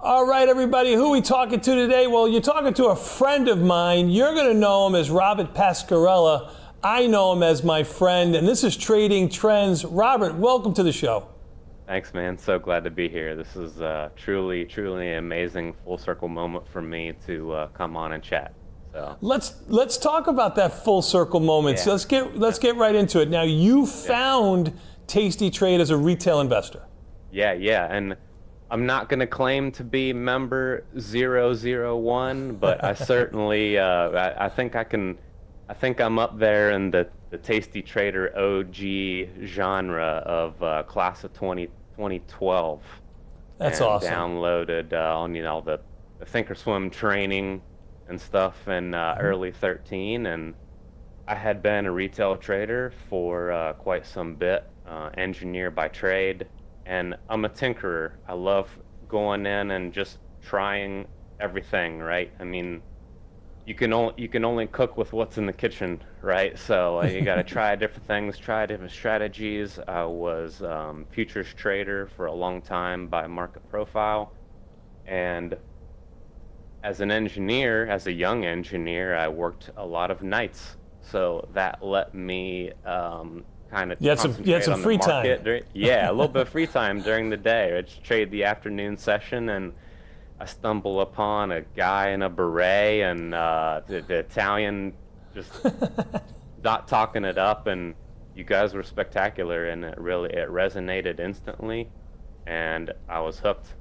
All right, everybody, who are we talking to today? Well, you're talking to a friend of mine. You're going to know him as Robert Pascarella. I know him as my friend, and this is Trading Trends. Robert, welcome to the show. Thanks, man. So glad to be here. This is truly an amazing full circle moment for me to come on and chat. So let's talk about that full circle moment. Yeah. So let's get right into it. Now, you found Tasty Trade as a retail investor. Yeah, and I'm not going to claim to be member 001, but I certainly I think I'm up there in the Tasty Trader OG genre of class of 2012. That's and awesome. Downloaded on the Thinkorswim training and stuff in early 13, and I had been a retail trader for quite some bit, engineer by trade, and I'm a tinkerer. I love going in and just trying everything, right? I mean, you can only cook with what's in the kitchen, right? So you got to try different things, try different strategies. I was futures trader for a long time by market profile, and as an engineer, as a young engineer, I worked a lot of nights. So that let me kind of you had some free time. Yeah, a little bit of free time during the day. I'd trade the afternoon session, and I stumble upon a guy in a beret and the Italian just not talking it up, and you guys were spectacular, and it resonated instantly, and I was hooked.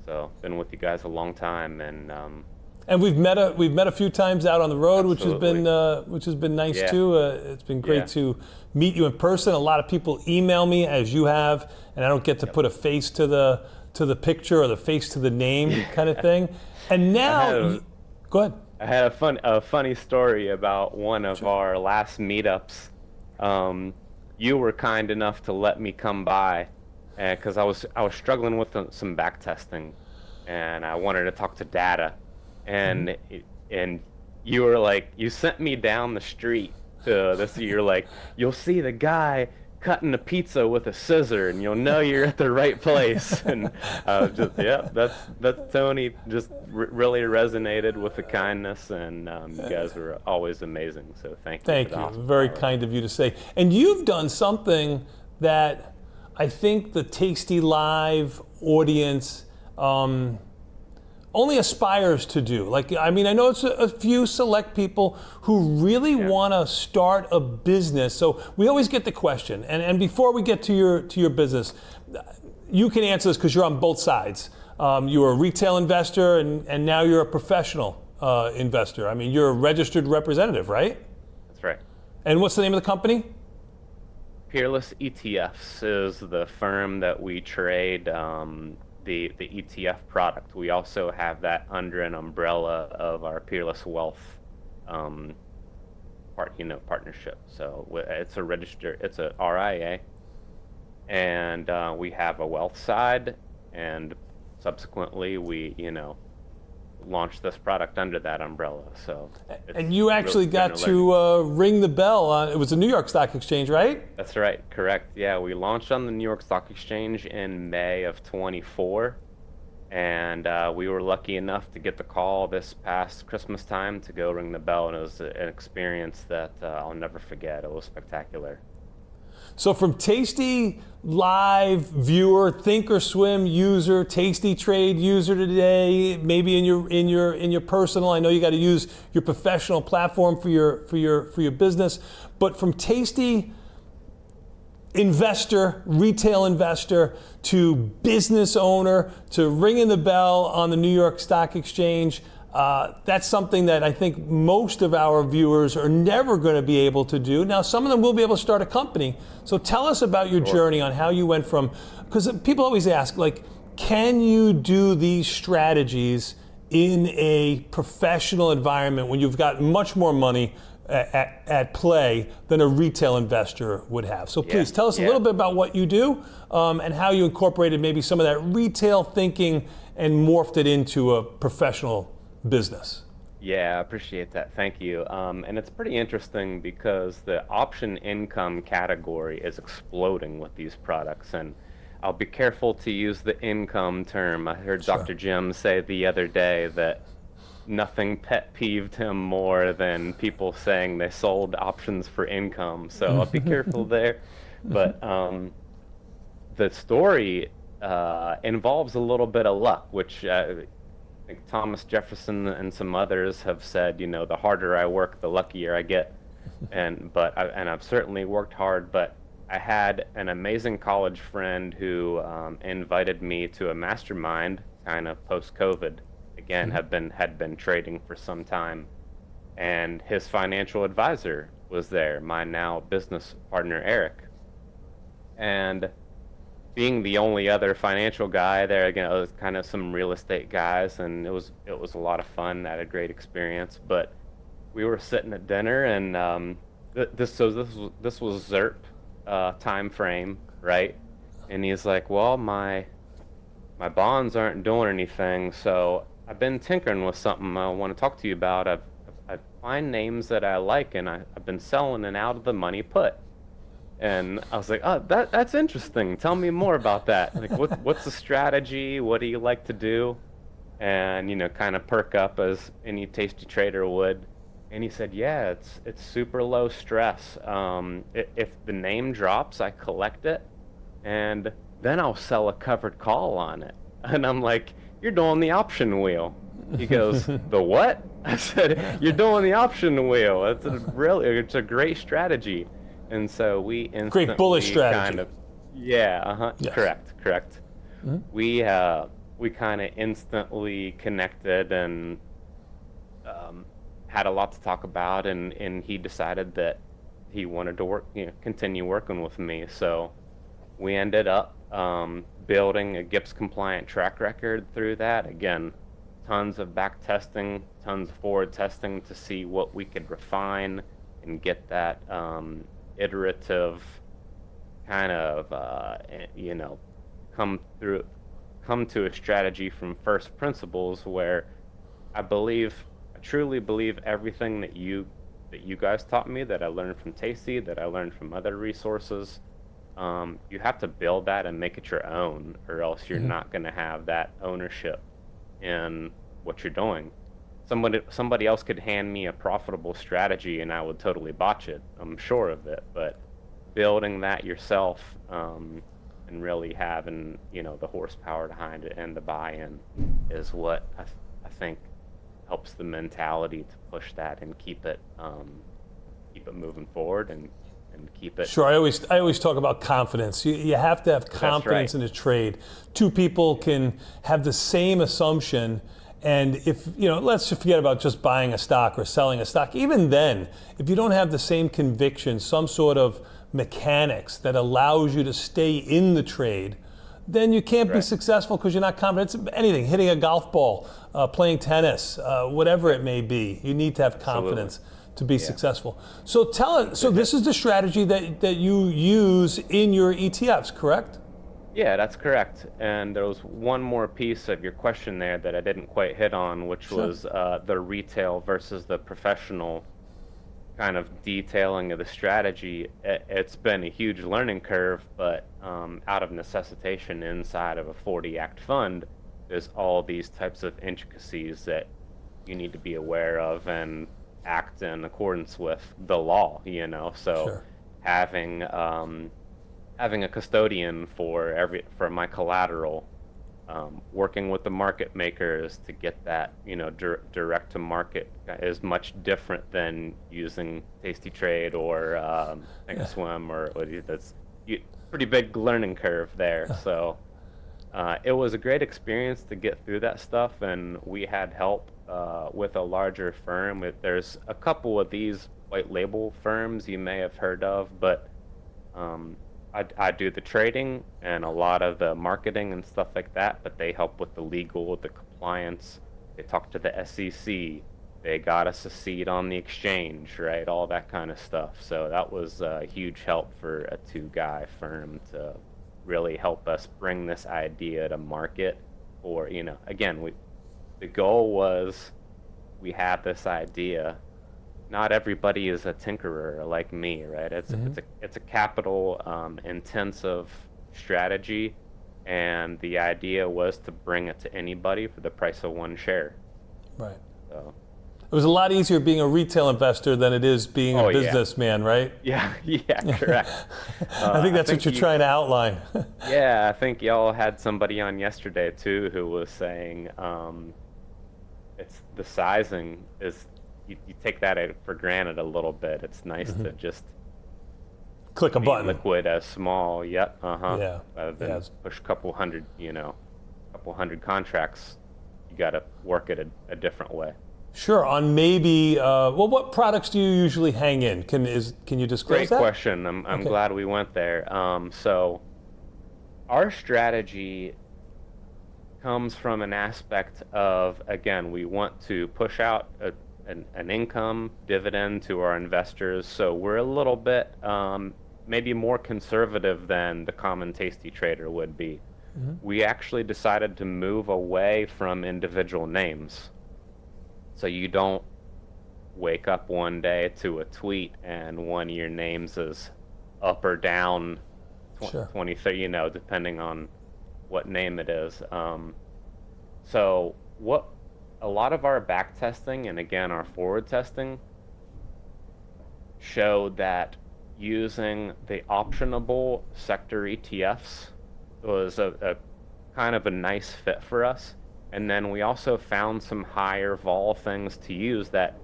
So been with you guys a long time, and we've met a few times out on the road, Absolutely. which has been nice too. It's been great to meet you in person. A lot of people email me, as you have, and I don't get to put a face to the picture or the face to the name kind of thing. And now, go ahead. I had a funny story about one of our last meetups. You were kind enough to let me come by, because I was struggling with some back testing, and I wanted to talk to data, and you were like, you sent me down the street to this. You're like, you'll see the guy cutting a pizza with a scissor, and you'll know you're at the right place. And that's Tony. Just really resonated with the kindness, and you guys were always amazing. So thank you. Thank you. Very kind of you to say. And you've done something that I think the Tasty Live audience only aspires to do. Like, I mean, I know it's a few select people who really want to start a business. So we always get the question, and before we get to your business, you can answer this because you're on both sides. You were a retail investor, and now you're a professional investor. I mean, you're a registered representative, right? That's right. And what's the name of the company? Peerless ETFs is the firm that we trade the ETF product. We also have that under an umbrella of our Peerless Wealth partnership. So it's a RIA, and we have a wealth side, and subsequently we launched this product under that umbrella. So and you actually got to ring the bell. It was the New York Stock Exchange, right? That's right, correct. Yeah, we launched on the New York Stock Exchange in May of 24, and we were lucky enough to get the call this past Christmas time to go ring the bell, and it was an experience that I'll never forget. It was spectacular. So from Tasty Live viewer, Thinkorswim user, Tasty Trade user today, maybe in your personal, I know you got to use your professional platform for your business, but from Tasty investor, retail investor, to business owner, to ringing the bell on the New York Stock Exchange, that's something that I think most of our viewers are never going to be able to do. Now, some of them will be able to start a company. So tell us about your journey on how you went from, because people always ask, like, can you do these strategies in a professional environment when you've got much more money at play than a retail investor would have? So please tell us a little bit about what you do and how you incorporated maybe some of that retail thinking and morphed it into a professional business. Yeah, I appreciate that. Thank you. And it's pretty interesting because the option income category is exploding with these products. And I'll be careful to use the income term. I heard Sure. Dr. Jim say the other day that nothing pet peeved him more than people saying they sold options for income. So I'll be careful there. But the story involves a little bit of luck, which I think Thomas Jefferson and some others have said, the harder I work, the luckier I get. And I've certainly worked hard, but I had an amazing college friend who invited me to a mastermind kind of post-COVID. Again, had been trading for some time, and his financial advisor was there, my now business partner Eric. And being the only other financial guy there, again, it was kind of some real estate guys, and it was a lot of fun. I had a great experience. But we were sitting at dinner, and this was ZERP time frame, right? And he's like, "Well, my bonds aren't doing anything, so I've been tinkering with something I want to talk to you about. I find names that I like, and I've been selling an out of the money put." And I was like, "Oh, that's interesting. Tell me more about that. Like, what's the strategy? What do you like to do?" And kind of perk up as any tasty trader would. And he said, "Yeah, it's super low stress. If the name drops, I collect it, and then I'll sell a covered call on it." And I'm like, "You're doing the option wheel." He goes, "The what?" I said, "You're doing the option wheel. It's a great strategy." And so we instantly Great bullish strategy. kind of, yeah, Yes. correct. We kind of instantly connected and had a lot to talk about, and he decided that he wanted to continue working with me. So we ended up building a GIPS compliant track record through that. Again, tons of back testing, tons of forward testing to see what we could refine and get that iterative kind of come to a strategy from first principles, where I truly believe everything that you guys taught me, that I learned from Tasty, that I learned from other resources. You have to build that and make it your own, or else you're not going to have that ownership in what you're doing. Somebody else could hand me a profitable strategy and I would totally botch it. I'm sure of it. But building that yourself and really having the horsepower behind it and the buy-in is what I think helps the mentality to push that and keep it moving forward and keep it. Sure, I always talk about confidence. You have to have confidence in a trade. Two people can have the same assumption, and if let's just forget about just buying a stock or selling a stock. Even then, if you don't have the same conviction, some sort of mechanics that allows you to stay in the trade, then you can't be successful because you're not confident. It's anything, hitting a golf ball, playing tennis, whatever it may be. You need to have confidence to be successful. So so this is the strategy that you use in your ETFs, correct? Yeah, that's correct. And there was one more piece of your question there that I didn't quite hit on, which was the retail versus the professional kind of detailing of the strategy. It's been a huge learning curve, but out of necessitation inside of a 40 Act fund, there's all these types of intricacies that you need to be aware of and act in accordance with the law, So having a custodian for my collateral, working with the market makers to get that direct to market is much different than using Tasty Trade or Thinkorswim or that's pretty big learning curve there. So it was a great experience to get through that stuff, and we had help with a larger firm. There's a couple of these white label firms you may have heard of, but I do the trading and a lot of the marketing and stuff like that, but they help with the legal, the compliance. They talk to the SEC. They got us a seat on the exchange, right? All that kind of stuff. So that was a huge help for a two-guy firm to really help us bring this idea to market. Or, again, the goal was we have this idea. Not everybody is a tinkerer like me, right? It's a capital intensive strategy, and the idea was to bring it to anybody for the price of one share. Right. So, It was a lot easier being a retail investor than it is being a businessman, right? yeah, correct. I think that's what you're trying to outline. Yeah, I think y'all had somebody on yesterday too who was saying it's the sizing is you take that for granted a little bit. It's nice to just Click a button. liquid as small. Yep. Yeah. Rather than push a couple hundred contracts, you got to work it a different way. Sure. On maybe, what products do you usually hang in? Can you disclose Great that? question. I'm glad we went there. So our strategy comes from an aspect of, again, we want to push out an income dividend to our investors. So we're a little bit maybe more conservative than the common tasty trader would be. We actually decided to move away from individual names. So you don't wake up one day to a tweet and one of your names is up or down 20, 30, depending on what name it is. So what a lot of our back testing and again our forward testing showed that using the optionable sector ETFs was a kind of a nice fit for us. And then we also found some higher vol things to use that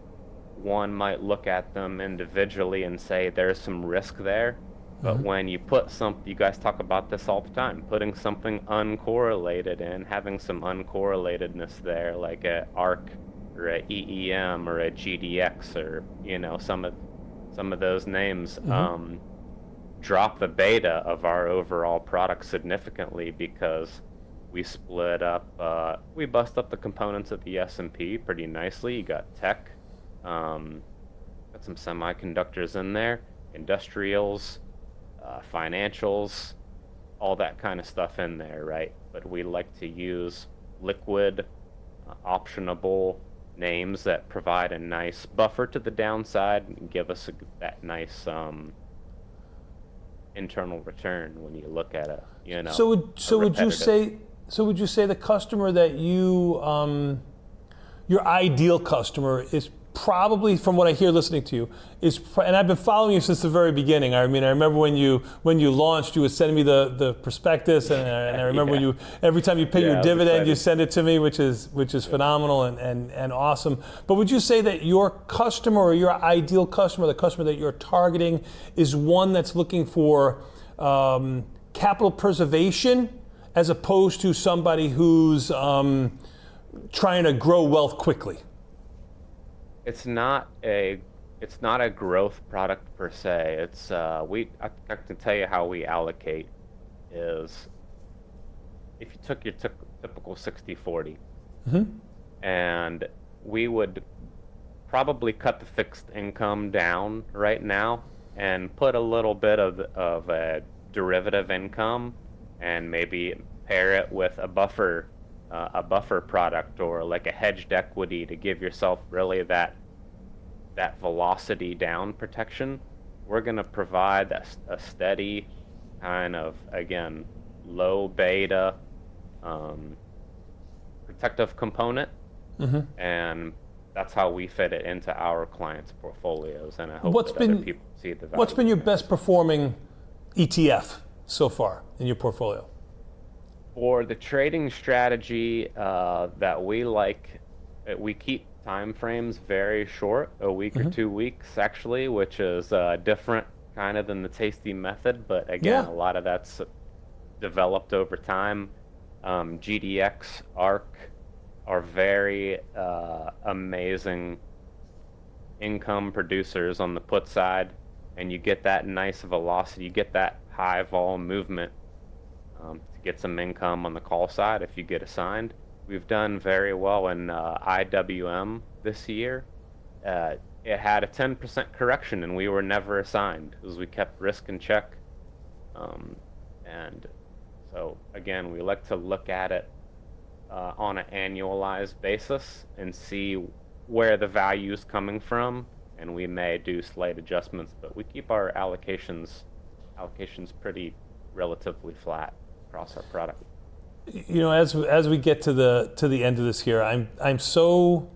one might look at them individually and say there's some risk there. But when you put you guys talk about this all the time, putting something uncorrelated in, having some uncorrelatedness there, like a ARC or a EEM or a GDX or, some of those names, drop the beta of our overall product significantly because we split up, we bust up the components of the S&P pretty nicely. You got tech, got some semiconductors in there, industrials, financials, all that kind of stuff in there, right? But we like to use liquid, optionable names that provide a nice buffer to the downside and give us that nice internal return when you look at it. Would you say the customer that your ideal customer is probably, from what I hear listening to you, and I've been following you since the very beginning. I mean, I remember when you launched, you would send me the prospectus, and I remember when every time you pay your dividend, you send it to me, which is phenomenal and awesome. But would you say that your customer or your ideal customer, the customer that you're targeting, is one that's looking for capital preservation, as opposed to somebody who's trying to grow wealth quickly? It's not a growth product per se. It's I can tell you how we allocate is if you took your typical 60-40, and we would probably cut the fixed income down right now and put a little bit of a derivative income and maybe pair it with a buffer product or like a hedged equity to give yourself really that velocity down protection. We're going to provide a steady kind of, again, low beta protective component, and that's how we fit it into our clients' portfolios, and I hope other people see the value. What's been your best performing ETF so far in your portfolio? For the trading strategy that we like, we keep time frames very short, a week or 2 weeks actually, which is different kind of than the tasty method, but again, a lot of that's developed over time. GDX, ARC are very amazing income producers on the put side, and you get that nice velocity, you get that high vol movement to get some income on the call side if you get assigned. We've done very well in IWM this year. It had a 10% correction and we were never assigned because we kept risk in check. And so again, we like to look at it on an annualized basis and see where the value is coming from, and we may do slight adjustments, but we keep our allocations pretty relatively flat across our product. You know, as we get to the end of this here, I'm so,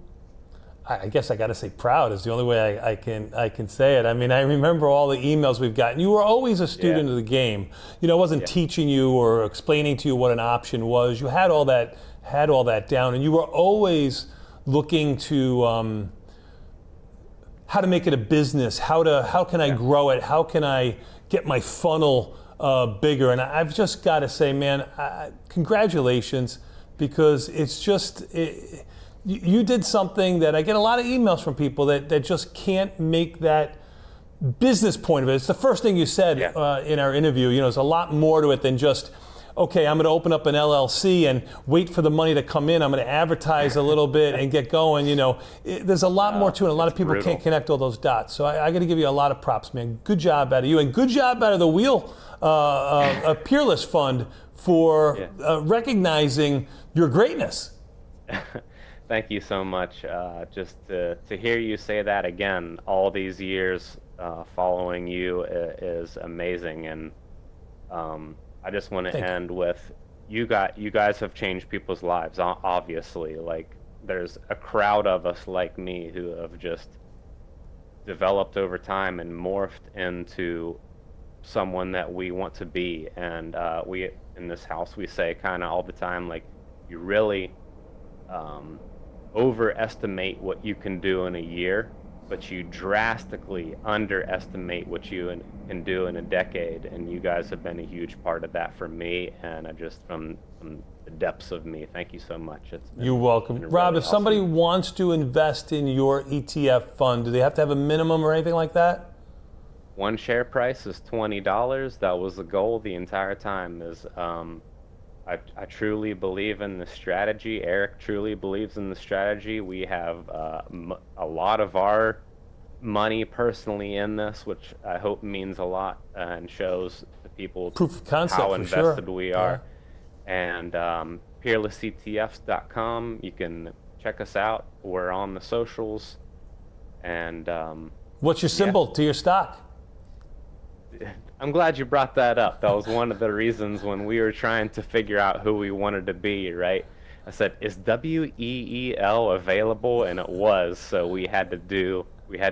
I guess I got to say proud is the only way I can say it. I mean, I remember all the emails we've gotten. You were always a student of the game. You know, I wasn't teaching you or explaining to you what an option was. You had all that down, and you were always looking to how to make it a business. How can I grow it? How can I get my funnel bigger? And I've just got to say, man, congratulations, because it's just. You did something that I get a lot of emails from people that just can't make that business point of it. It's the first thing you said in our interview. You know, there's a lot more to it than just, okay, I'm going to open up an LLC and wait for the money to come in. I'm going to advertise a little bit and get going. You know, there's a lot more to it. A lot of people can't connect all those dots. So I got to give you a lot of props, man. Good job out of you, and good job out of the WEEL Peerless Fund for recognizing your greatness. Thank you so much. Just to hear you say that again, all these years following you is amazing. And I just want to end with, you guys have changed people's lives, obviously. Like, there's a crowd of us like me who have just developed over time and morphed into someone that we want to be. And we, in this house, we say kind of all the time, like, you really overestimate what you can do in a year, but you drastically underestimate what you can do in a decade. And you guys have been a huge part of that for me, and I just, from the depths of me, thank you so much. You're welcome. Rob, if somebody wants to invest in your ETF fund, do they have to have a minimum or anything like that? One share price is $20. That was the goal the entire time. Is I truly believe in the strategy. Eric truly believes in the strategy. We have a lot of our money personally in this, which I hope means a lot and shows the people proof of concept, how invested sure. we are. And peerlessetfs.com, you can check us out. We're on the socials. And what's your symbol to your stock? I'm glad you brought that up. That was one of the reasons when we were trying to figure out who we wanted to be, right? I said, is WEEL available? And it was, so we had to do WEEL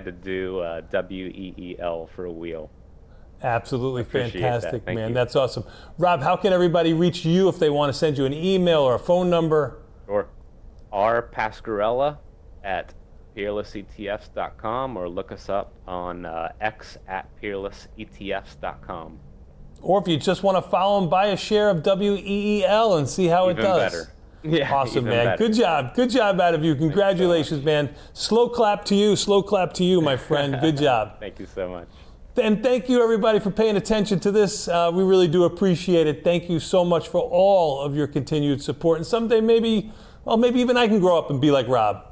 for a WEEL. Absolutely fantastic, that. man. That's awesome. Rob, how can everybody reach you if they want to send you an email or a phone number? Sure. R. Pascarella at peerlessetfs.com, or look us up on X at peerlessetfs.com. Or if you just want to follow and buy a share of WEEL and see how it does. Better. Yeah, awesome, man. Better. Good job. Good job out of you. Congratulations, man. Slow clap to you, my friend. Good job. Thank you so much. And thank you, everybody, for paying attention to this. We really do appreciate it. Thank you so much for all of your continued support. And someday maybe even I can grow up and be like Rob.